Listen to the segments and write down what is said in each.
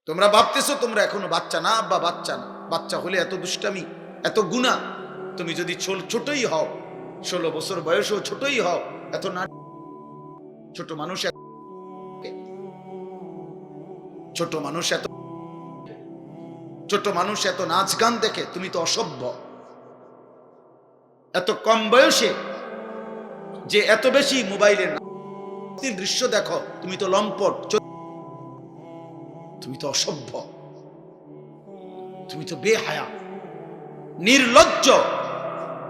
তোমরা ভাবতেছো তোমরা এখনো বাচ্চা না, আব্বা বাচ্চা না। বাচ্চা হলে এত দুষ্টামি, এত গুনাহ। তুমি যদি ছোটই হও, 16 বছর বয়সেও ছোটই হও, এত না ছোট মানুষ ছোট মানুষ এত নাচ গান দেখে, তুমি তো অসভ্য। এত কম বয়সে যে এত বেশি মোবাইলের দৃশ্য দেখো, তুমি তো লম্পট, তুমি তো অসভ্য, তুমি তো বেহায়া, নির্লজ্জ।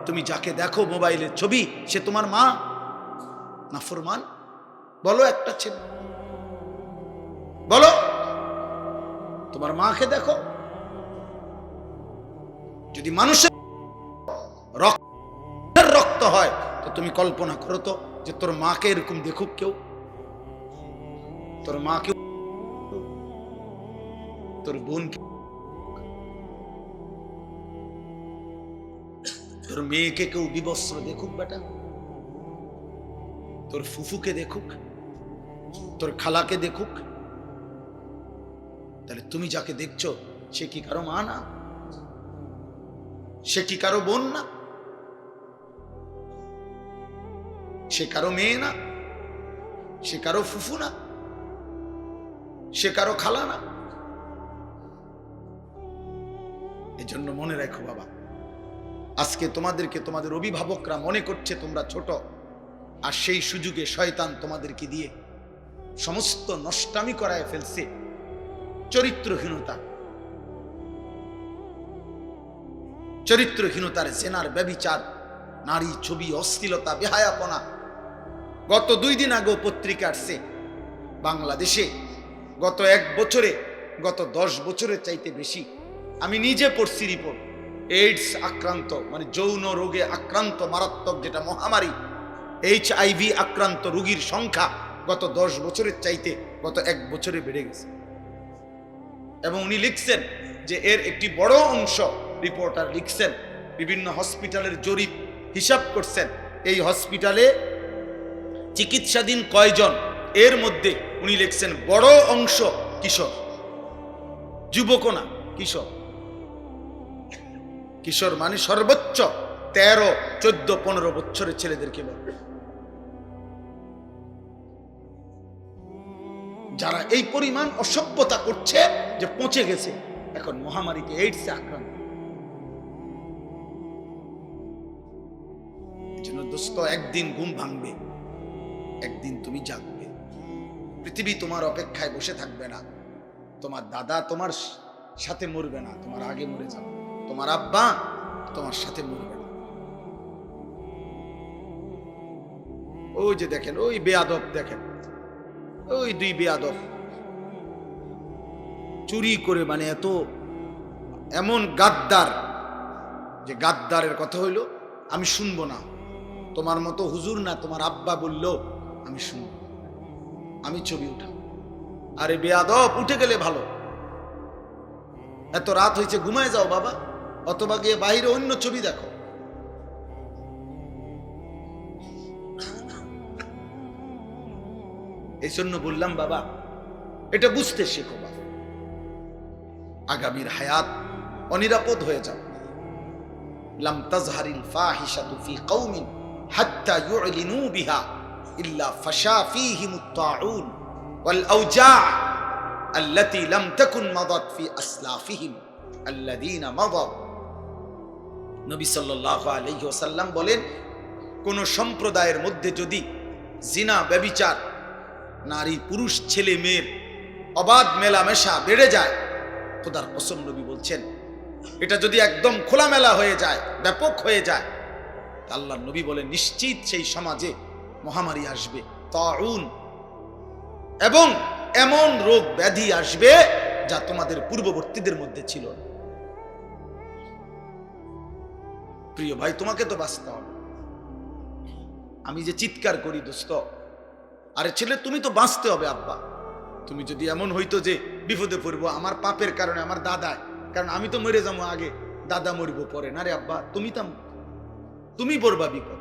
তুমি যাকে দেখো মোবাইলের ছবি, সে তোমার মা না ফরমান? বলো একটা ছেলে, বলো তোমার মাকে দেখো। যদি মানুষের রক্ত হয় তো তুমি কল্পনা করো তো যে তোর মাকে এরকম দেখুক কেউ, তোর মাকে, তোর বোনকে, তোর মেয়েকে কেউ বিবস্ত্র দেখুক বেটা, তোর ফুফুকে দেখুক, তোর খালাকে দেখুক, তাহলে তুমি যাকে দেখছো সে কি কারো মা না? সে কি কারো বোন না? সে কারো মেয়ে না? সে কারো ফুফু না? সে কারো খালা না? এজন্য মনে রাখো বাবা, আজকে তোমাদেরকে তোমাদের অভিভাবকরা মনে করছে তোমরা ছোট, আর সেই সুযোগে শয়তান তোমাদেরকে দিয়ে সমস্ত নষ্টামি করায় ফেলছে। চরিত্রহীনতার জেনার, ব্যভিচার, নারী ছবি, অশ্লীলতা, বেহায়াপনা। গত 2 দিন আগেও পত্রিকা আসছে বাংলাদেশে গত 1 বছরে, গত 10 বছরের চাইতে বেশি, আমি নিজে পড়ছি রিপোর্ট, এইডস আক্রান্ত, মানে যৌন রোগে আক্রান্ত মারাত্মক যেটা মহামারী, HIV আক্রান্ত রোগীর সংখ্যা গত 10 বছরের চাইতে গত 1 বছরে বেড়ে গেছে। এবং উনি লিখছেন যে এর একটি বড় অংশ, রিপোর্টার লিখছেন, বিভিন্ন হসপিটালের জরিপ হিসাব করছেন, এই হসপিটালে চিকিৎসাধীন কয়জন, এর মধ্যে উনি লিখছেন বড় অংশ কিশোর, যুবক না, কিশোর। কিশোর মানে সর্বোচ্চ 13, 14, 15 বছরের ছেলেদেরকে বলবে, যারা এই পরিমাণ অসভ্যতা করছে যে পৌঁছে গেছে এখন মহামারীতে, এইডস আক্রান্ত। এজন্য দোস্ত, একদিন ঘুম ভাঙবে, একদিন তুমি জাগবে। পৃথিবী তোমার অপেক্ষায় বসে থাকবে না। তোমার দাদা তোমার সাথে মরবে না, তোমার আগে মরে যাবে। তোমার আব্বা তোমার সাথে মরবে না। ওই যে দেখেন, ওই বেয়াদব দেখেন, ওই 2 বেয়াদব চুরি করে, মানে এমন গাদ্দার, যে গাদ্দারের কথা হইল আমি শুনবো না, তোমার মতো হুজুর না, তোমার আব্বা বললো আমি শুনবো, আমি ছবি উঠাবো। আরে বেয়াদব, উঠে গেলে ভালো, এত রাত হয়েছে ঘুমায় যাও বাবা, অথবা গিয়ে বাইরে অন্য ছবি দেখো। এই জন্য বললাম বাবা, এটা বুঝতে শেখো বাবা, আগামীর হায়াত অনিরাপদ হয়ে যাও। লাম তাজহারিল ফাহিশাতু ফি কওমিন হাত্তা ইউলিনু বিহা ইল্লা ফাশা ফীহিমুত তাউন ওয়াল আওজা আল্লাতী লাম তাকুন মাদাত ফি আসলাফিহিম আল্লাযীনা মাদাউ। নবী সাল্লাল্লাহু আলাইহি ওয়াসাল্লাম বলেন, কোন সম্প্রদায়ের মধ্যে যদি জিনা, ব্যভিচার, নারী পুরুষ, ছেলে মেয়ের অবাধ মেলামেশা বেড়ে যায়, খোদার কসম নবী বলছেন, এটা যদি একদম খোলামেলা হয়ে যায়, ব্যাপক হয়ে যায়, আল্লাহর নবী বলেন নিশ্চিত সেই সমাজে মহামারী আসবে, তাউন, এবং এমন রোগ ব্যাধি আসবে যা তোমাদের পূর্ববর্তীদের মধ্যে ছিল না। প্রিয় ভাই, তোমাকে তো বাঁচতে হবে। আমি যে চিৎকার করি দোস্ত, আরে ছেলে তুমি তো বাঁচতে হবে আব্বা। তুমি যদি এমন হইতো যে বিপদে পড়বো আমার পাপের কারণে, আমার দাদা, কারণ আমি তো মরে যাবো আগে, দাদা মরবো পরে, না রে আব্বা, তুমি পড়বা বিপদ।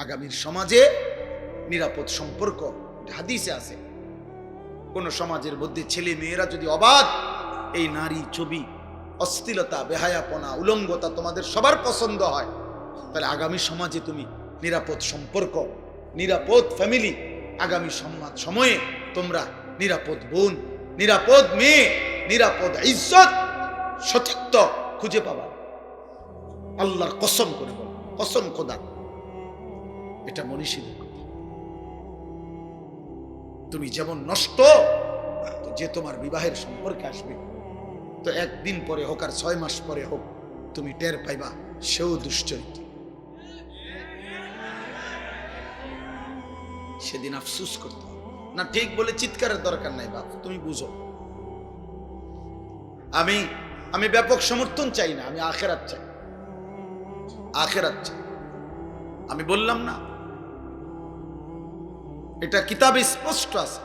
আগামীর সমাজে নিরাপদ সম্পর্ক, হাদিসে আছে, কোন সমাজের মধ্যে ছেলে মেয়েরা যদি অবাধ এই নারী ছবি, অশ্লীলতা, বেহায়াপনা, উলঙ্গতা তোমাদের সবার পছন্দ হয়, তাহলে আগামী সমাজে তুমি নিরাপদ সম্পর্ক, নিরাপদ ফ্যামিলি, আগামী সময়ে তোমরা নিরাপদ বোন, নিরাপদ মেয়ে, নিরাপদ ইজ্জত, সতীত্ব খুঁজে পাবা। আল্লাহর কসম করে বল, কসম খোদা, এটা মনীষীদের কথা। তুমি যেমন নষ্ট, যে তোমার বিবাহের সম্পর্কে আসবে, তো একদিন পরে হোক আর 6 মাস পরে হোক, তুমি টের পাইবা সেও দুশ্চরিত্র। সেদিন আফসুস করতে হবে না। ঠিক বলে চিৎকারের দরকার নাই বাপ, তুমি বুঝো। আমি ব্যাপক সমর্থন চাই না, আমি আখেরাত চাই, আখেরাত চাই। আমি বললাম না, এটা কিতাবে স্পষ্ট আছে।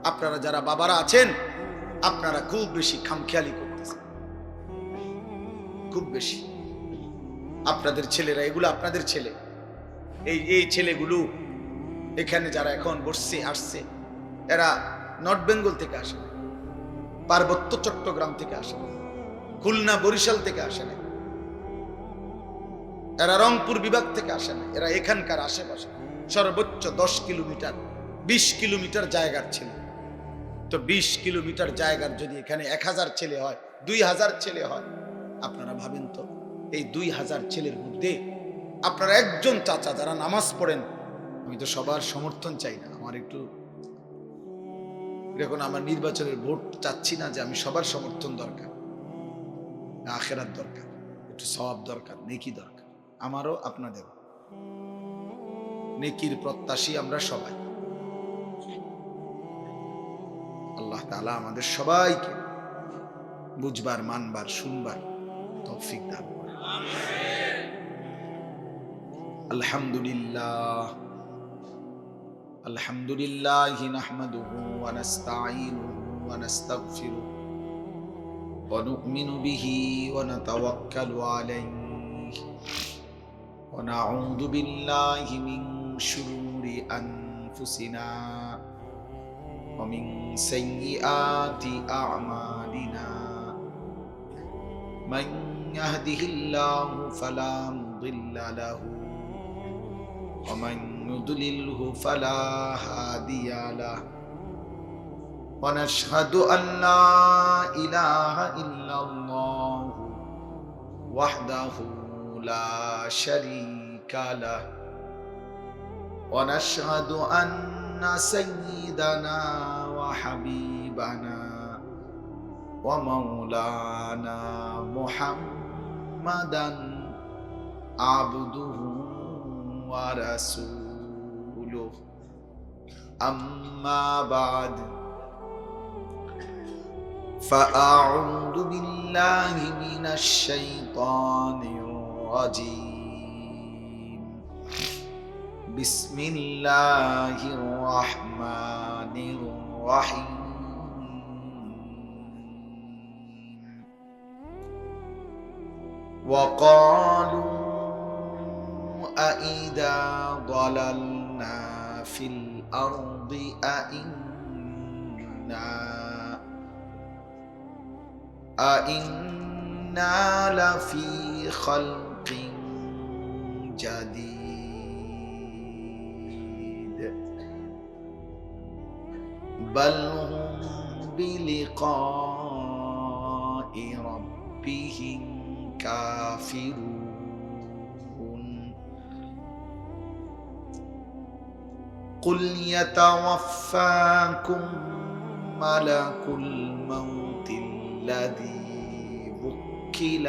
আপনারা যারা বাবারা আছেন, আপনারা খুব বেশি খামখেয়ালি করতেছেন, খুব বেশি। আপনাদের ছেলেরা, এগুলো আপনাদের ছেলে, এই ছেলেগুলো এখানে যারা এখন বসছে, আসছে, এরা নর্থ বেঙ্গল থেকে আসে না, পার্বত্য চট্টগ্রাম থেকে আসে না, খুলনা বরিশাল থেকে আসে না, এরা রংপুর বিভাগ থেকে আসে না, এরা এখানকার আশেপাশে সর্বোচ্চ 10 কিলোমিটার 20 কিলোমিটার জায়গার ছেলে। তো 20 কিলোমিটার জায়গার যদি এখানে 1000 ছেলে হয়, 2000 ছেলে হয়, আপনারা ভাবেন তো এই 2000 ছেলের মধ্যে আপনারা একজন চাচা যারা নামাজ পড়েন, আমি তো সবার সমর্থন চাই না, আমার একটু এখন আমার নির্বাচনের ভোট চাচ্ছি না যে আমি সবার সমর্থন দরকার, আখেরাত দরকার, একটু সওয়াব দরকার, নেকি দরকার, আমারও আপনাদেরও। নেকির প্রত্যাশী আমরা সবাই। আল্লাহ তাআলা আমাদের সবাইকে বুঝবার, মানবার, শুনবার তৌফিক দান করেন। আলহামদুলিল্লাহ, আলহামদুলিল্লাহি নাহমাদুহু ওয়া নাস্তাঈনুহু ওয়া নাস্তাগফিরুহু ওয়া নু'মিনু বিহি ওয়া নাতাওয়াক্কালু আলাইহি ওয়া নাউযু বিল্লাহি মিন শুরুরি আনফুসিনা ওয়া মিন সাইয়্যিআতি আ'মালিনা মান ইয়াহদিহিল্লাহু ফালা মুদিল্লা লাহু ওয়া মান يضلله فلا هادي له ونشهد أن لا إله إلا الله وحده لا شريك له ونشهد أن سيدنا وحبيبنا ومولانا محمدا عبده ورسوله أما بعد فأعوذ بالله من الشيطان الرجيم بسم الله الرحمن الرحيم وقالوا أإذا ضللنا في الأرض أإنا لفي خلق جديد بل هم بلقاء ربهم كافرون قل يتوفاكم ملك الموت الذي وكل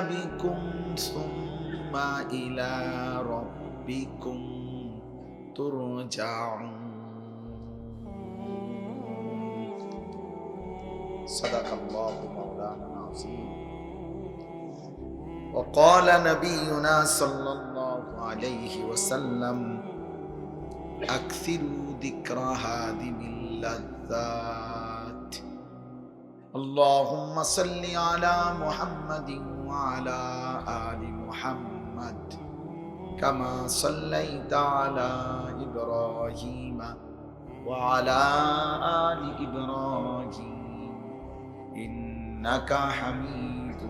بكم ثم إلى ربكم ترجعون صدق الله مولانا العظيم وقال نبينا صلى الله عليه وسلم أكثروا ذكر هادم اللذات اللهم صل على محمد وعلى آل محمد كما صليت على إبراهيم وعلى آل إبراهيم إنك حميد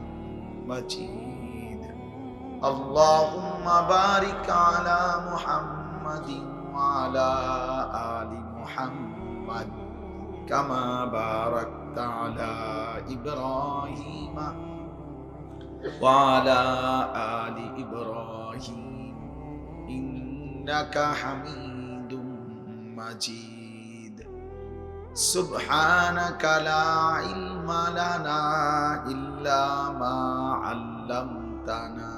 مجيد اللهم بارك على محمد وعلى آل محمد كما باركت على إبراهيم وعلى آل إبراهيم إنك حميد مجيد سبحانك لا علم لنا إلا ما علمتنا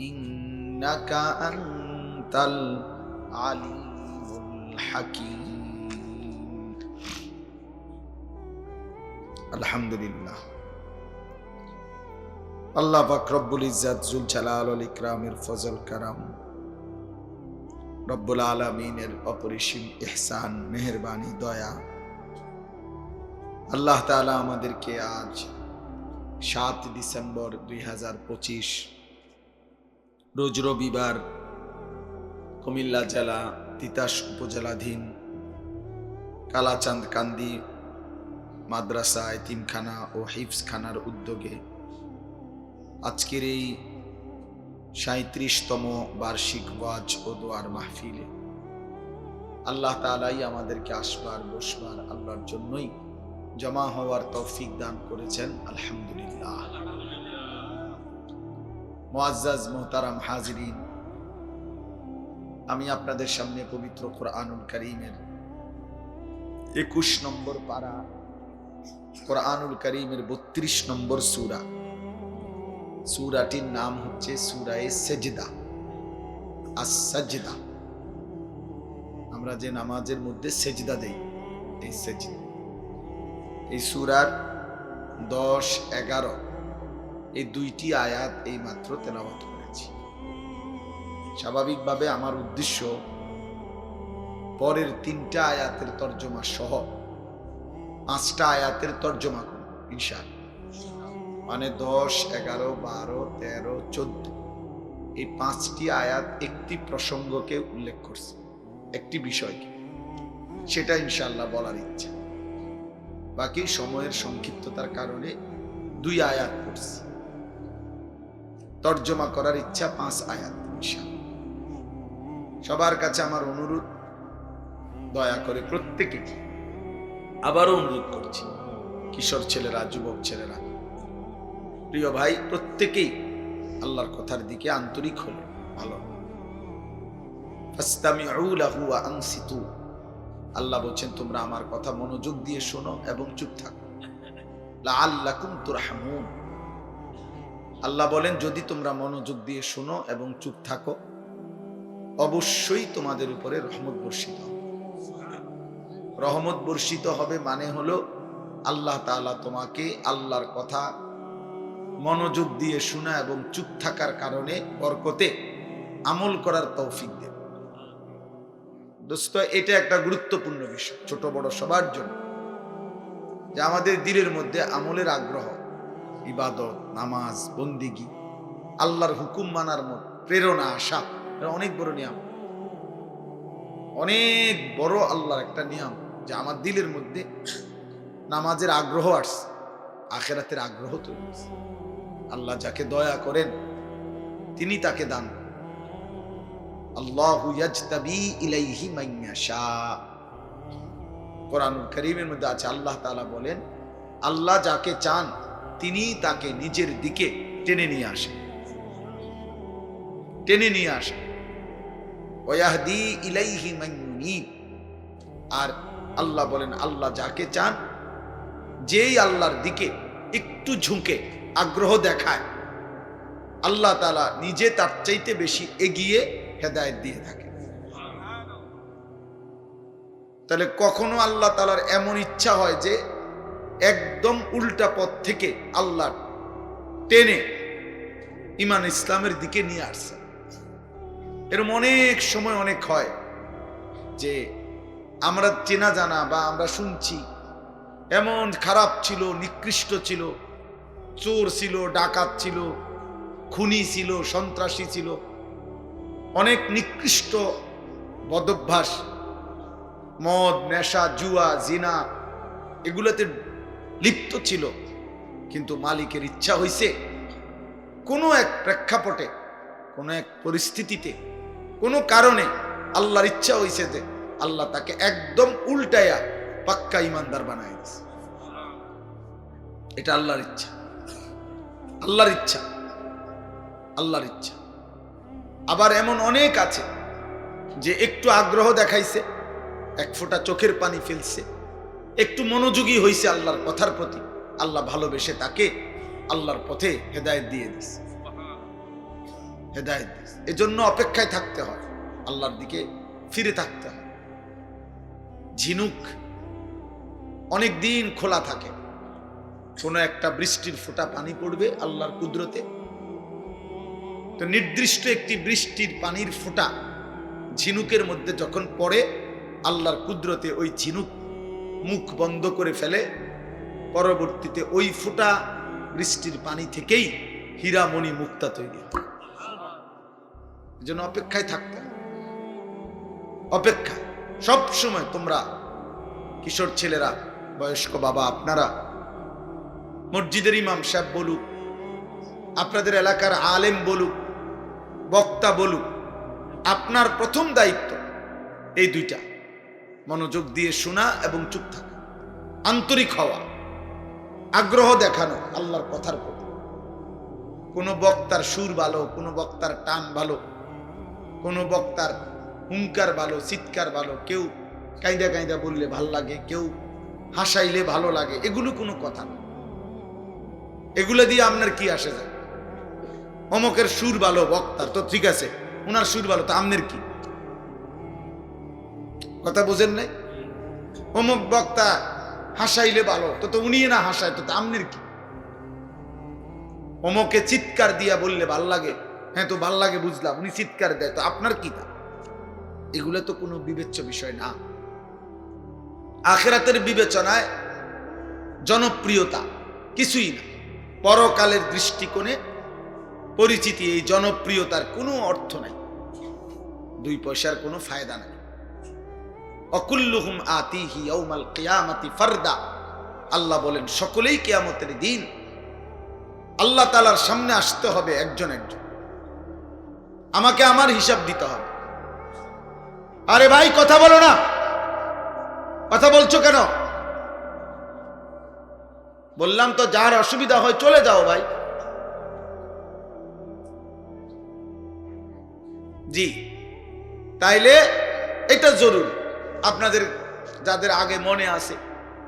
إنك أنت العليم الحكيم الحمد لله আল্লাহ পাক রব্বুল ইজ্জাত জুল জালাল ওয়াল ইকরামের ফজল কারাম রব্বুল আলামিনের অপরিসীম ইহসান মেহেরবানি দয়া আল্লাহ তাআলা আমাদেরকে আজ 7 ডিসেম্বর 2025 রোজ রবিবার কুমিল্লা জেলা তিতাস উপজেলাধীন কালাচাঁদ কান্দি মাদ্রাসা এতিমখানা ও হিফজখানার উদ্যোগে আজকের এই 37তম বার্ষিক ওয়াজ ও দোয়ার মাহফিলে আল্লাহ তাআলাই আমাদেরকে আসবার বসবার আল্লাহর জন্যই জমা হওয়ার তৌফিক দান করেছেন আলহামদুলিল্লাহ। মুআজ্জাজ মুহতারাম হাজিরিন, আমি আপনাদের সামনে পবিত্র কোরআনুল কারীমের 21 নম্বর পারা কোরআনুল কারীমের 32 নম্বর সূরা, সূরাটির নাম হচ্ছে সূরায়ে সেজদা। আস-সাজদা, আমরা যে নামাজের মধ্যে সেজদা দেই, এই সেজদা, এই সূরার 10, 11 এই দুইটি আয়াত এই মাত্র তেলাওয়াত করেছি। স্বাভাবিকভাবে আমার উদ্দেশ্য পরের 3টা আয়াতের তর্জমা সহ 5টা আয়াতের তর্জমা করব ইনশাআল্লাহ। মানে 10, 11, 12, 13, 14 এই 5টি আয়াত একটি প্রসঙ্গকে উল্লেখ করছে, একটি বিষয়কে, সেটা ইনশাআল্লাহ বলার ইচ্ছা। বাকি সময়ের সংক্ষিপ্ততার কারণে 2 আয়াত পড়ছি, তর্জমা করার ইচ্ছা 5 আয়াত ইনশাআল্লাহ। সবার কাছে আমার অনুরোধ, দয়া করে প্রত্যেকে, আবারও অনুরোধ করছি, কিশোর ছেলেরা, যুবক ছেলেরা, প্রিয় ভাই, প্রত্যেকেই আল্লাহর কথার দিকে আন্তরিক হলে ভালো। ফাসতামিউ লাহু ওয়া আনসিতু, আল্লাহ বলেন তোমরা আমার কথা মনোযোগ দিয়ে শোনো এবং চুপ থাকো। লাআল্লাকুম তুরহামুন, আল্লাহ বলেন যদি তোমরা মনোযোগ দিয়ে শোনো এবং চুপ থাকো অবশ্যই তোমাদের উপরে রহমত বর্ষিত হবে। রহমত বর্ষিত হবে মানে হলো আল্লাহ তাআলা তোমাকে আল্লাহর কথা মনোযোগ দিয়ে শোনা এবং চুপ থাকার কারণে বরকতে আমল করার তৌফিক দেবে। দোস্ত, এটা একটা গুরুত্বপূর্ণ বিষয় ছোট বড় সবার জন্য, যে আমাদের দিলের মধ্যে আমলের আগ্রহ, ইবাদত, নামাজ, বন্দিগি, আল্লাহর হুকুম মানার মত প্রেরণা আসা, অনেক বড় নিয়ম, অনেক বড় আল্লাহর একটা নিয়ম, যে আমার দিলের মধ্যে নামাজের আগ্রহ আসছে, আখিরাতের আগ্রহ তৈরি হচ্ছে। আল্লাহ যাকে দয়া করেন তিনি তাকে দান করেন। আল্লাহু ইয়াজতাবি ইলাইহি মান ইয়াশা, কোরআনুল কারীমের মধ্যে আছে, আল্লাহ তাআলা বলেন আল্লাহ যাকে চান তিনি তাকে নিজের দিকে টেনে নিয়ে আসেন, টেনে নিয়ে আসেন। ওয়া ইয়াহদি ইলাইহি মান ইউনীব, আর আল্লাহ বলেন আল্লাহ যাকে চান, যেই আল্লাহর দিকে একটু ঝুঁকে আগ্রহ দেখায়, আল্লাহ তাআলা নিজে তার চাইতে বেশি এগিয়ে হেদায়েত দিয়ে থাকে। তাহলে কখনো আল্লাহ তাআলার এমন ইচ্ছা হয় যে একদম উল্টা পথ থেকে আল্লাহ টেনে ঈমান ইসলামের দিকে নিয়ে আসছে। এরকম অনেক সময় অনেক হয় যে আমরা চেনা জানা বা আমরা শুনছি এমন খারাপ ছিল, নিকৃষ্ট ছিল, চোর ছিল, ডাকাত ছিল, খুনি ছিল, সন্ত্রাসী ছিল, অনেক নিকৃষ্ট বদভ্যাস, মদ, নেশা, জুয়া, জিনা এগুলোতে লিপ্ত ছিল। কিন্তু মালিকের ইচ্ছা হইছে কোনো এক প্রেক্ষাপটে, কোনো এক পরিস্থিতিতে, কোনো কারণে আল্লাহর ইচ্ছা হইছে যে আল্লাহ তাকে একদম উল্টায়া পাক্কা ইমানদার বানায় দিয়েছে। এটা আল্লাহর ইচ্ছা, আল্লাহর ইচ্ছা, আল্লাহর ইচ্ছা। আবার এমন অনেক আছে যে একটু আগ্রহ দেখাইছে, এক ফোঁটা চোখের পানি ফেলছে, একটু মনোযোগী হইছে আল্লাহর কথার প্রতি, আল্লাহ ভালোবেসে তাকে আল্লাহর পথে হেদায়েত দিয়ে দিছে, হেদায়েত দিছে। এজন্য অপেক্ষায় থাকতে হয়, আল্লাহর দিকে ফিরে থাকতে হয়। ঝিনুক অনেক দিন খোলা থাকে, কোনো একটা বৃষ্টির ফোঁটা পানি পড়বে আল্লাহর কুদরতে, তো নির্দিষ্ট একটি বৃষ্টির পানির ফোঁটা ঝিনুকের মধ্যে যখন পড়ে, আল্লাহর কুদরতে ওই ঝিনুক মুখ বন্ধ করে ফেলে, পরবর্তীতে ওই ফোঁটা বৃষ্টির পানি থেকেই হীরামণি মুক্তা তৈরি হয়। এজন্য অপেক্ষায় থাকতে হয়, অপেক্ষা সব সময়। তোমরা কিশোর ছেলেরা, বয়স্ক বাবা, আপনারা, মসজিদের ইমাম সাহেব বলুক, আপনাদের এলাকার আলেম বলুক, বক্তা বলুক, আপনার প্রথম দায়িত্ব এই দুইটা: মনোযোগ দিয়ে শোনা এবং চুপ থাকা, আন্তরিক হওয়া, আগ্রহ দেখানো আল্লাহর কথার প্রতি। কোনো বক্তার সুর ভালো, কোনো বক্তার টান ভালো, কোনো বক্তার হুঙ্কার ভালো, চিৎকার ভালো, কেউ কায়দা কায়দা বললে ভাল লাগে, কেউ হাসাইলে ভালো লাগে, এগুলো কোনো কথা না। এগুলো দিয়ে আপনার কি আসে যায়? অমকের সুর ভালো, বক্তার তো ঠিক আছে, ওনার সুর ভালো, তো আমনের কি? কথা বোঝেন নাই? অমুক বক্তা হাসাইলে ভালো, তো উনি না হাসায়, তো আমনের কি? অমকে চিৎকার দিয়া বললে ভাল লাগে, হ্যাঁ তো ভাল লাগে বুঝলাম, উনি চিৎকার দেয়, তো আপনার কি? তা এগুলো তো কোনো বিবেচ্য বিষয় না। আখিরাতের বিবেচনায় জনপ্রিয়তা কিছুই না। পরকালের দৃষ্টিকোণে পরিচিতি, এই জনপ্রিয়তার কোনো অর্থ নাই, 2 পয়সার কোনো ফায়দা নাই। অকুল্লুহুম আতিহি ইয়াউমাল কিয়ামাতি ফারদা, আল্লাহ বলেন সকলেই কিয়ামতের দিন আল্লাহ তাআলার সামনে আসতে হবে একজন একজন, আমাকে আমার হিসাব দিতে হবে। আরে ভাই কথা বলো না, কথা বলছো কেন? বললাম তো যার অসুবিধা হয় চলে যাও ভাই। জি, তাইলে এটা জরুরি। আপনাদের যাদের আগে মনে আছে,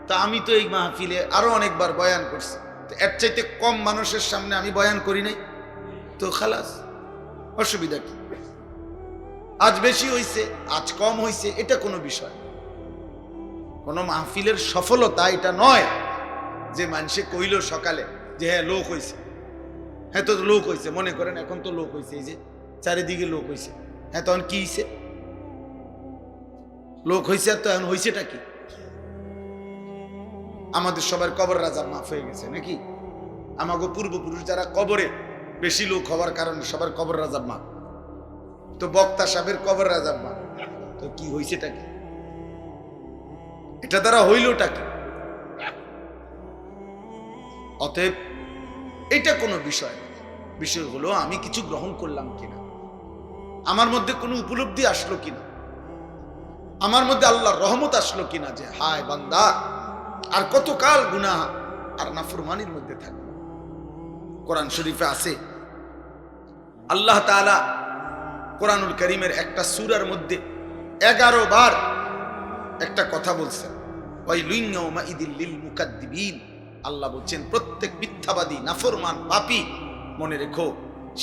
তা আমি তো এই মাহফিলে আরো অনেকবার বয়ান করছি, তো এর চাইতে কম মানুষের সামনে আমি বয়ান করি নাই, তো খালাস, অসুবিধা কি? আজ বেশি হইছে, আজ কম হইছে, এটা কোনো বিষয়। কোন মাহফিলের সফলতা এটা নয় যে মানুষে কইল সকালে যে হ্যাঁ লোক হইছে, হ্যাঁ তো লোক হইছে, মনে করেন এখন তো লোক হইছে, এই যে চারিদিকে লোক হইছে, হ্যাঁ তখন কি হইছে? লোক হইছে, আর তো এখন হইছেটা কি? আমাদের সবার কবর রাজা মাফ হয়ে গেছে নাকি? আমাকে পূর্বপুরুষ যারা কবরে বেশি লোক হওয়ার কারণে সবার কবর রাজা মাফ, তো বক্তা সাহেবের কবর রাজা মাফ, তো কি হইছেটা কি? এটা দ্বারা হইলটা কি? অতএব এটা কোনো বিষয় না। বিষয় হলো আমি কিছু গ্রহণ করলাম কিনা, আমার মধ্যে কোনো উপলব্ধি আসলো কিনা, আমার মধ্যে আল্লাহর রহমত আসলো কিনা, যে হায় বান্দা আর কতকাল গুনাহ আর নাফরমানির মধ্যে থাকবে। কোরআন শরীফে আছে আল্লাহ তাআলা কোরআনুল কারীমের একটা সূরার মধ্যে 11 বার একটা কথা বলছেন, ওয়াইলুন ইয়াউমাইদিল লিল মুকাদ্দিবিন। আল্লাহ বলছেন প্রত্যেক মিথ্যাবাদী, নাফরমান, পাপী, মনে রেখো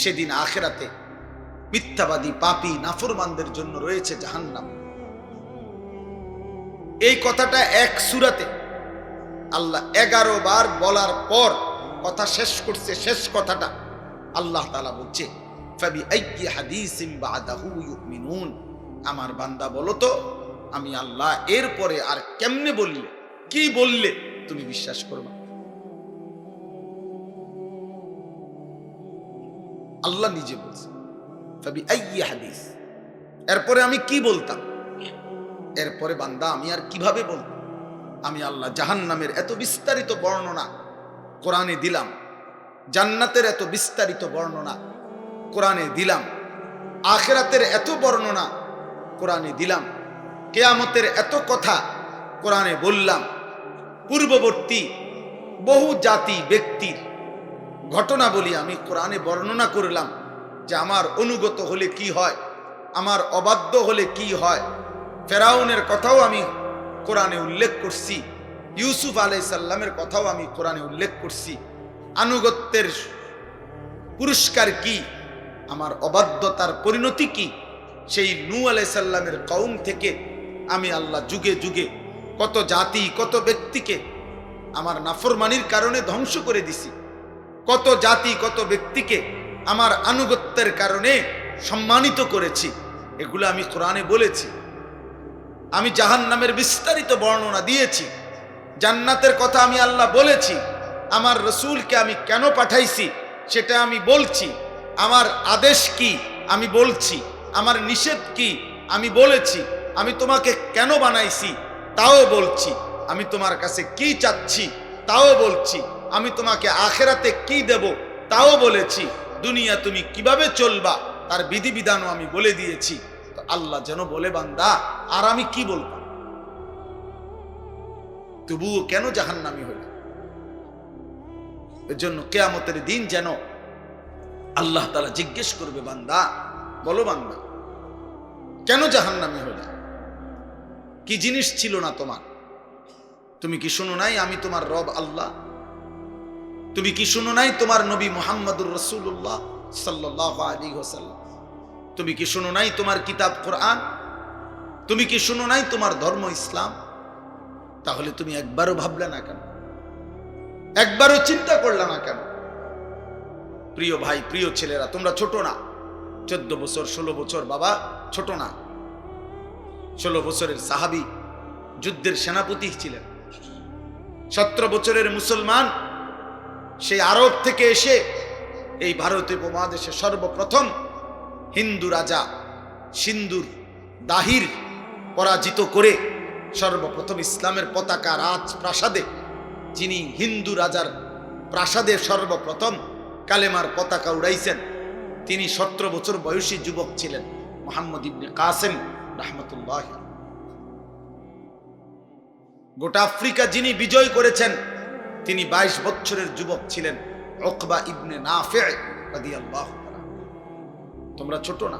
সেদিন আখিরাতে মিথ্যাবাদী, পাপী, নাফরমানদের জন্য রয়েছে জাহান্নাম। এই কথাটা এক সূরাতে আল্লাহ 11 বার বলার পর কথা শেষ করছে, শেষ কথাটা আল্লাহ তাআলা বলছে ফাবিআইয়ি হাদিসিন বাদাহু ইউমিনুন। আমার বান্দা বলো তো আমি আল্লাহ এরপরে আর কেমনে বললে, কি বললে তুমি বিশ্বাস করবে? আল্লাহ নিজে বলছে ফাবিআইয়ি হাদিস, এরপরে আমি কি বলতাম? এরপরে বান্দা আমি আর কিভাবে বলতাম? আমি আল্লাহ জাহান্নামের এত বিস্তারিত বর্ণনা কোরআনে দিলাম, জান্নাতের এত বিস্তারিত বর্ণনা কোরআনে দিলাম, আখিরাতের এত বর্ণনা কোরআনে দিলাম, কিয়ামতের এত কথা কোরআনে বললাম, পূর্ববর্তী বহু জাতি ব্যক্তির ঘটনা বলি আমি কোরআনে বর্ণনা করলাম যে আমার অনুগত হলে কি হয়, আমার অবাধ্য হলে কি হয়। ফেরাউনের কথাও আমি কোরআনে উল্লেখ করছি, ইউসুফ আলাইহিস সালামের কথাও আমি কোরআনে উল্লেখ করছি। আনুগত্যের পুরস্কার কি, আমার অবাধ্যতার পরিণতি কি, সেই নূহ আলাইহিস সালামের কওম থেকে আমি আল্লাহ যুগে যুগে কত জাতি কত ব্যক্তিকে আমার নাফরমানির কারণে ধ্বংস করে দিছি, কত জাতি কত ব্যক্তিকে আমার আনুগত্যের কারণে সম্মানিত করেছি। এগুলো আমি কোরআনে বলেছি। আমি জাহান্নামের বিস্তারিত বর্ণনা দিয়েছি, জান্নাতের কথা আমি আল্লাহ বলেছি, আমার রসুলকে আমি কেন পাঠাইছি সেটা আমি বলছি, আমার আদেশ কি আমি বলছি, আমার নিষেধ কি আমি বলেছি, আমি তোমাকে কেন বানাইছি তাও বলছি, আমি তোমার কাছে কি চাচ্ছি তাও বলছি, আমি তোমাকে আখিরাতে কি দেব তাও বলেছি, দুনিয়া তুমি কিভাবে চলবা তার বিধিবিধানও আমি বলে দিয়েছি। তো আল্লাহ যেন বলে বান্দা আর আমি কি বলবো, তবুও কেন জাহান্নামী হইল? এর জন্য কিয়ামতের দিন যেন আল্লাহ তাআলা জিজ্ঞেস করবে, বান্দা বলো বান্দা কেন জাহান্নামী হইল? কি জিনিস ছিল না তোমার? তুমি কি শুনো নাই আমি তোমার রব আল্লাহ? তুমি কি শুনো নাই তোমার নবী মুহাম্মদুর রাসূলুল্লাহ সাল্লাল্লাহু আলাইহি ওয়াসাল্লাম? তুমি কি শুনো নাই তোমার কিতাব কোরআন? তুমি কি শুনো নাই তোমার ধর্ম ইসলাম? তাহলে তুমি একবারও ভাবলে না কেন? একবারও চিন্তা করলে না কেন? প্রিয় ভাই, প্রিয় ছেলেরা, তোমরা ছোট না, 14 বছর 16 বছর বাবা ছোট না। 16 বছরের সাহাবী যুদ্ধের সেনাপতি ছিলেন। 17 বছরের মুসলমান সেই আরব থেকে এসে এই ভারতীয় উপমহাদেশে সর্বপ্রথম হিন্দু রাজা সিন্দুর দাহির পরাজিত করে সর্বপ্রথম ইসলামের পতাকা রাজপ্রাসাদে, যিনি হিন্দু রাজার প্রাসাদে সর্বপ্রথম কালেমার পতাকা উড়াইছেন, তিনি 17 বছর বয়সী যুবক ছিলেন, মুহাম্মদ ইবনে কাসেম রাহমাতুল্লাহ। গোটা আফ্রিকা যিনি বিজয় করেছেন তিনি 22 বছরের যুবক ছিলেন, উকবা ইবনে নাফি রাদিয়াল্লাহু তাআলা। তোমরা ছোট না।